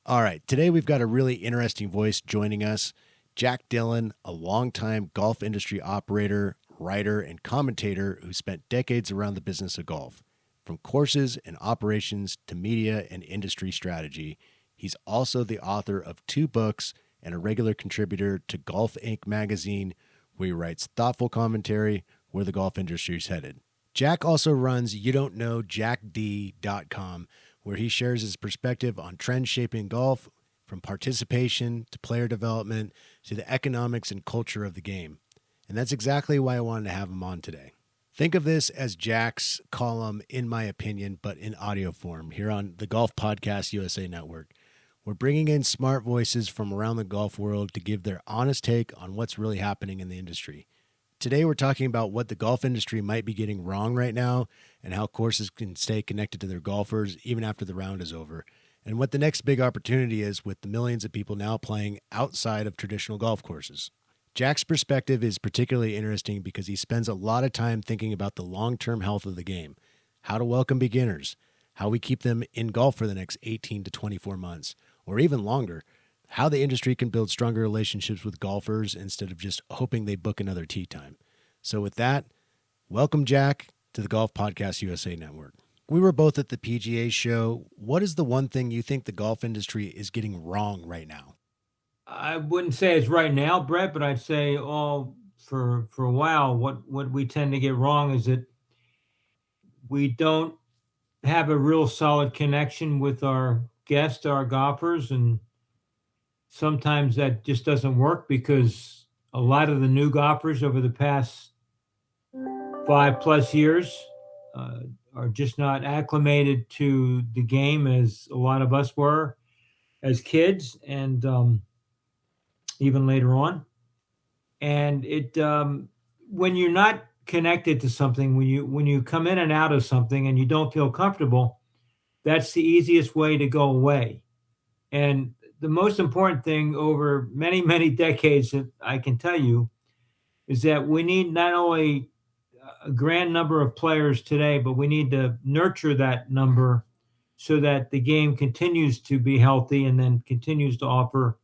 All right, today we've got a really interesting voice joining us. Jack Dillon, a longtime golf industry operator, writer, and commentator who spent decades around the business of golf. From courses and operations to media and industry strategy, he's also the author of 2 books and a regular contributor to Golf Inc. magazine, where he writes thoughtful commentary where the golf industry is headed. Jack also runs youdon'tknowjackd.com, where he shares his perspective on trends shaping golf, from participation to player development to the economics and culture of the game. And that's exactly why I wanted to have him on today. Think of this as Jack's column, in my opinion, but in audio form here on the Golf Podcast USA Network. We're bringing in smart voices from around the golf world to give their honest take on what's really happening in the industry. Today, we're talking about what the golf industry might be getting wrong right now and how courses can stay connected to their golfers even after the round is over, and what the next big opportunity is with the millions of people now playing outside of traditional golf courses. Jack's perspective is particularly interesting because he spends a lot of time thinking about the long-term health of the game, how to welcome beginners, how we keep them in golf for the next 18 to 24 months, or even longer, how the industry can build stronger relationships with golfers instead of just hoping they book another tee time. So with that, welcome, Jack, to the Golf Podcast USA Network. We were both at the PGA show. What is the one thing you think the golf industry is getting wrong right now? I wouldn't say it's right now, Brett, but I'd say for a while, what we tend to get wrong is that we don't have a real solid connection with our guests, our golfers, and sometimes that just doesn't work because a lot of the new golfers over the past 5+ years are just not acclimated to the game as a lot of us were as kids, and even later on. And it when you're not connected to something, when you come in and out of something and you don't feel comfortable, that's the easiest way to go away. And the most important thing over many, many decades that I can tell you is that we need not only a grand number of players today, but we need to nurture that number so that the game continues to be healthy and then continues to offer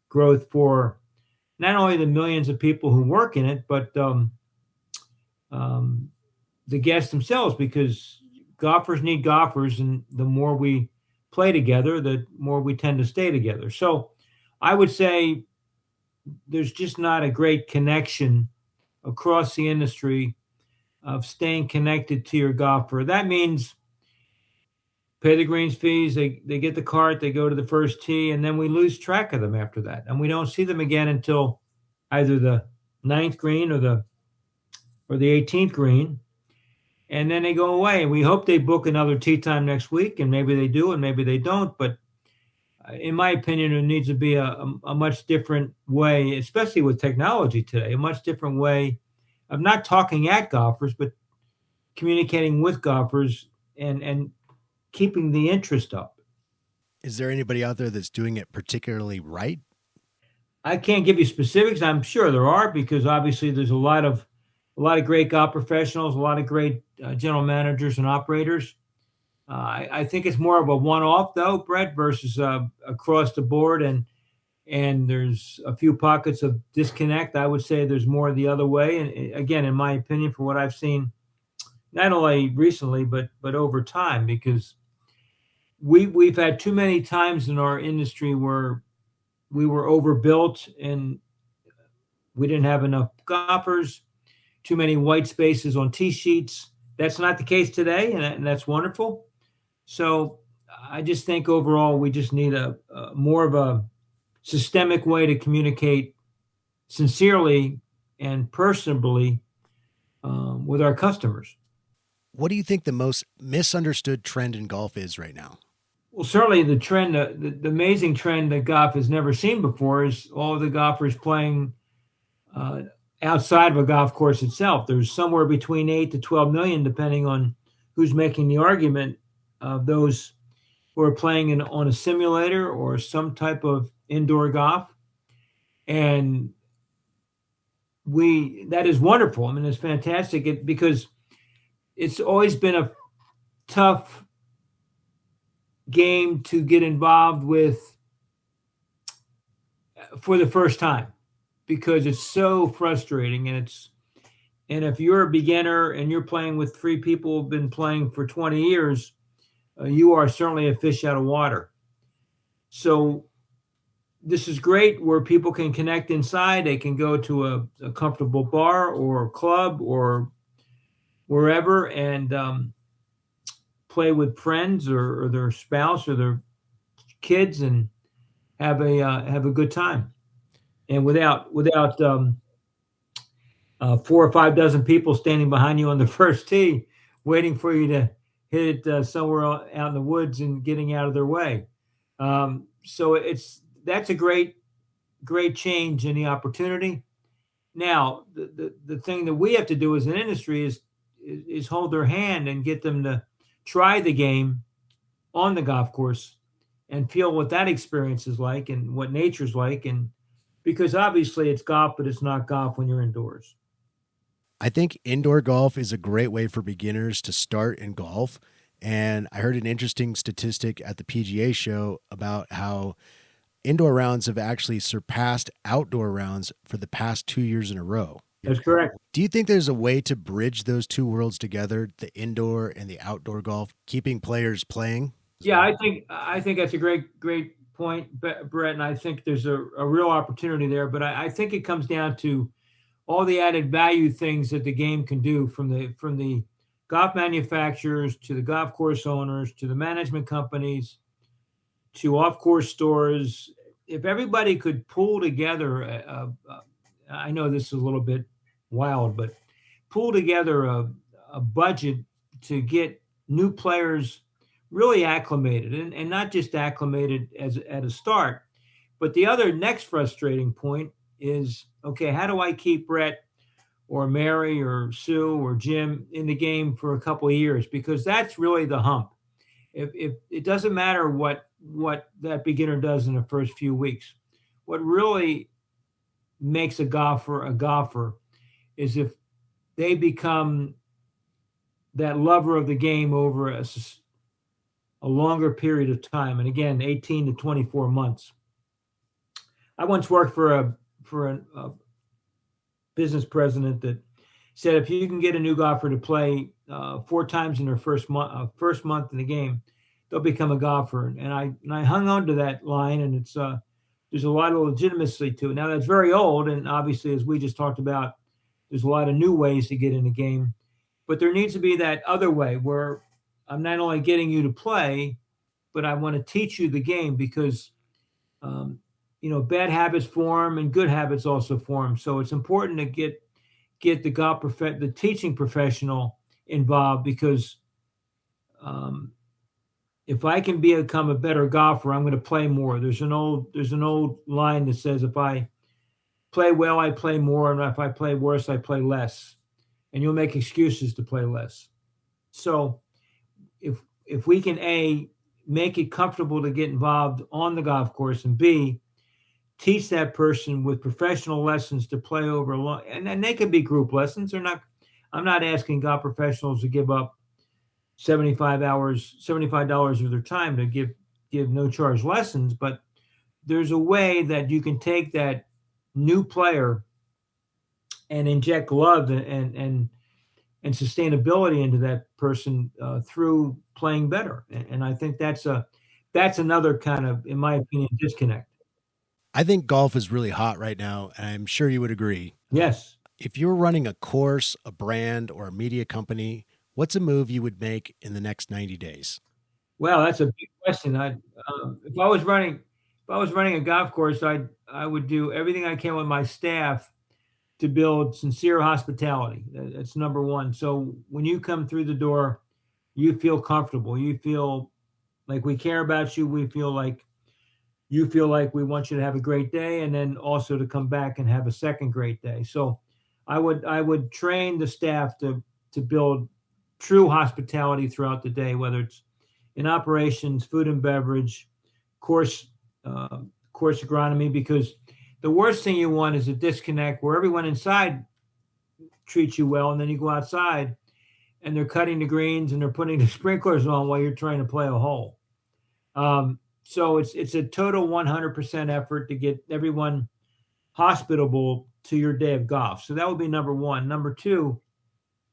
growth for not only the millions of people who work in it, but the guests themselves, because golfers need golfers, and the more we play together, the more we tend to stay together. So I would say there's just not a great connection across the industry of staying connected to your golfer. That means pay the greens fees, they get the cart, they go to the first tee, and then we lose track of them after that. And we don't see them again until either the 9th green or the 18th green. And then they go away. And we hope they book another tee time next week, and maybe they do and maybe they don't. But in my opinion, there needs to be a much different way, especially with technology today, a much different way of not talking at golfers, but communicating with golfers and keeping the interest up. Is there anybody out there that's doing it particularly right? I can't give you specifics. I'm sure there are, because obviously there's a lot of great golf professionals, a lot of great general managers and operators. I think it's more of a one-off, though, Brett, versus across the board. And there's a few pockets of disconnect. I would say there's more the other way. And again, in my opinion, from what I've seen, not only recently, but over time, because we've had too many times in our industry where we were overbuilt and we didn't have enough golfers, too many white spaces on tee sheets. That's not the case today, and that's wonderful. So I just think overall we just need a more of a systemic way to communicate sincerely and personally with our customers. What do you think the most misunderstood trend in golf is right now? Well, certainly the trend, the amazing trend that golf has never seen before is all of the golfers playing outside of a golf course itself. There's somewhere between 8 to 12 million, depending on who's making the argument, of those who are playing on a simulator or some type of indoor golf. And that is wonderful. I mean, it's fantastic because it's always been a tough game to get involved with for the first time because it's so frustrating, and if you're a beginner and you're playing with three people who've been playing for 20 years, you are certainly a fish out of water. So this is great where people can connect inside. They can go to a comfortable bar or club or wherever and play with friends or their spouse or their kids and have a good time. And without 4 or 5 dozen people standing behind you on the first tee, waiting for you to hit it somewhere out in the woods and getting out of their way. So that's a great change in the opportunity. Now, the thing that we have to do as an industry is hold their hand and get them to try the game on the golf course and feel what that experience is like and what nature's like. And because obviously it's golf, but it's not golf when you're indoors. I think indoor golf is a great way for beginners to start in golf. And I heard an interesting statistic at the PGA show about how indoor rounds have actually surpassed outdoor rounds for the past 2 years in a row. That's correct. Do you think there's a way to bridge those two worlds together, the indoor and the outdoor golf, keeping players playing? Yeah, I think that's a great point, Brett, and I think there's a real opportunity there. But I think it comes down to all the added value things that the game can do, from the golf manufacturers to the golf course owners to the management companies to off-course stores. If everybody could pull together, I know this is a little bit wild, but pull together a budget to get new players really acclimated, and not just acclimated at a start. But the other next frustrating point is, okay, how do I keep Brett or Mary or Sue or Jim in the game for a couple of years? Because that's really the hump. If it doesn't matter what that beginner does in the first few weeks, what really makes a golfer is if they become that lover of the game over a longer period of time. And again, 18 to 24 months. I once worked for a business president that said, if you can get a new golfer to play 4 times in their first month in the game, they'll become a golfer. And I hung on to that line, and it's there's a lot of legitimacy to it. Now, that's very old, and obviously, as we just talked about, there's a lot of new ways to get in the game. But there needs to be that other way where I'm not only getting you to play, but I want to teach you the game, because bad habits form and good habits also form. So it's important to get the teaching professional involved, because if I can become a better golfer, I'm going to play more. There's an old line that says, if I play well, I play more, and if I play worse, I play less. And you'll make excuses to play less. So if we can A, make it comfortable to get involved on the golf course, and B, teach that person with professional lessons to play over a long, and they can be group lessons. I'm not asking golf professionals to give up $75 of their time to give no charge lessons, but there's a way that you can take that new player and inject love and sustainability into that person through playing better. And I think that's another kind of, in my opinion, disconnect. I think golf is really hot right now, and I'm sure you would agree. Yes. If you're running a course, a brand, or a media company, what's a move you would make in the next 90 days? Well, that's a big question. If I was running a golf course, I would do everything I can with my staff to build sincere hospitality. That's number one. So when you come through the door, you feel comfortable. You feel like we care about you. We feel like you feel like we want you to have a great day, and then also to come back and have a second great day. So I would train the staff to build true hospitality throughout the day, whether it's in operations, food and beverage, course agronomy, because the worst thing you want is a disconnect where everyone inside treats you well, and then you go outside and they're cutting the greens and they're putting the sprinklers on while you're trying to play a hole. So it's a total 100% effort to get everyone hospitable to your day of golf. So that would be number one. Number two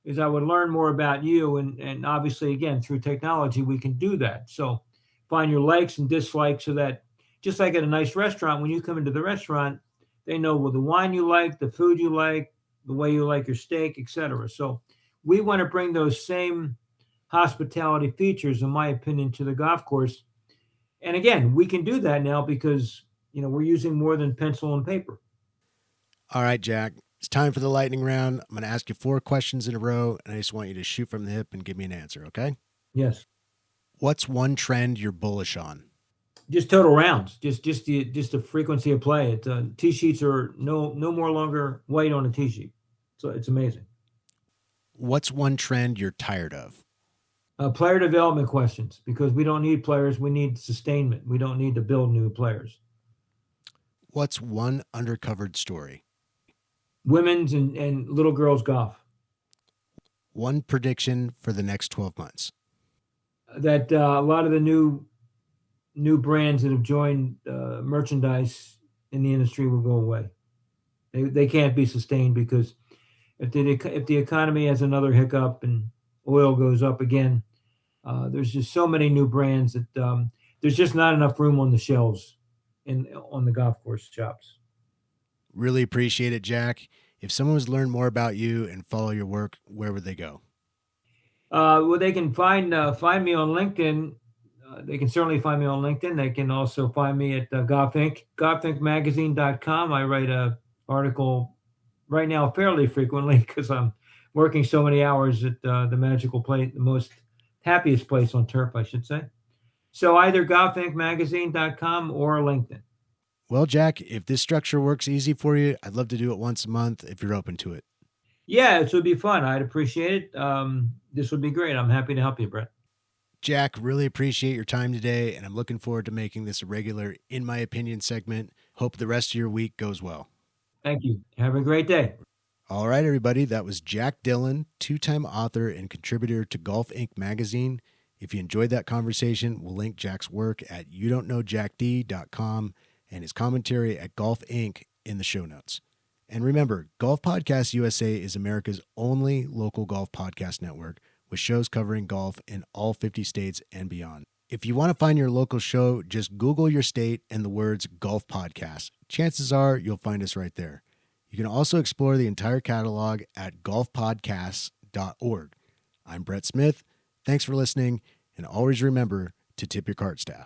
is I would learn more about you. And obviously, again, through technology, we can do that. So find your likes and dislikes so that just like at a nice restaurant, when you come into the restaurant, they know the wine you like, the food you like, the way you like your steak, etc. So we want to bring those same hospitality features, in my opinion, to the golf course. And again, we can do that now because we're using more than pencil and paper. All right, Jack. It's time for the lightning round. I'm going to ask you 4 questions in a row, and I just want you to shoot from the hip and give me an answer, okay? Yes. What's one trend you're bullish on? Just total rounds, just the frequency of play. Tee sheets are no more longer white on a tee sheet, so it's amazing. What's one trend you're tired of? Player development questions, because we don't need players, we need sustainment. We don't need to build new players. What's one undercovered story? Women's and little girls golf. One prediction for the next 12 months. That a lot of the new brands that have joined merchandise in the industry will go away. They can't be sustained, because if the economy has another hiccup and oil goes up again, there's just so many new brands that there's just not enough room on the shelves on the golf course shops. Really appreciate it, Jack. If someone was to learn more about you and follow your work, where would they go? Well, they can find me on LinkedIn. They can certainly find me on LinkedIn. They can also find me at Golf Inc. golfincmagazine.com. I write an article right now fairly frequently because I'm working so many hours at the magical place, the most happiest place on turf, I should say. So either golfincmagazine.com or LinkedIn. Well, Jack, if this structure works easy for you, I'd love to do it once a month if you're open to it. Yeah, it would be fun. I'd appreciate it. This would be great. I'm happy to help you, Brett. Jack, really appreciate your time today, and I'm looking forward to making this a regular In My Opinion segment. Hope the rest of your week goes well. Thank you. Have a great day. All right, everybody. That was Jack Dillon, 2-time author and contributor to Golf Inc. magazine. If you enjoyed that conversation, we'll link Jack's work at youdon'tknowjackd.com and his commentary at Golf Inc. in the show notes. And remember, Golf Podcast USA is America's only local golf podcast network with shows covering golf in all 50 states and beyond. If you want to find your local show, just Google your state and the words Golf Podcast. Chances are you'll find us right there. You can also explore the entire catalog at golfpodcasts.org. I'm Brett Smith. Thanks for listening, and always remember to tip your cart staff.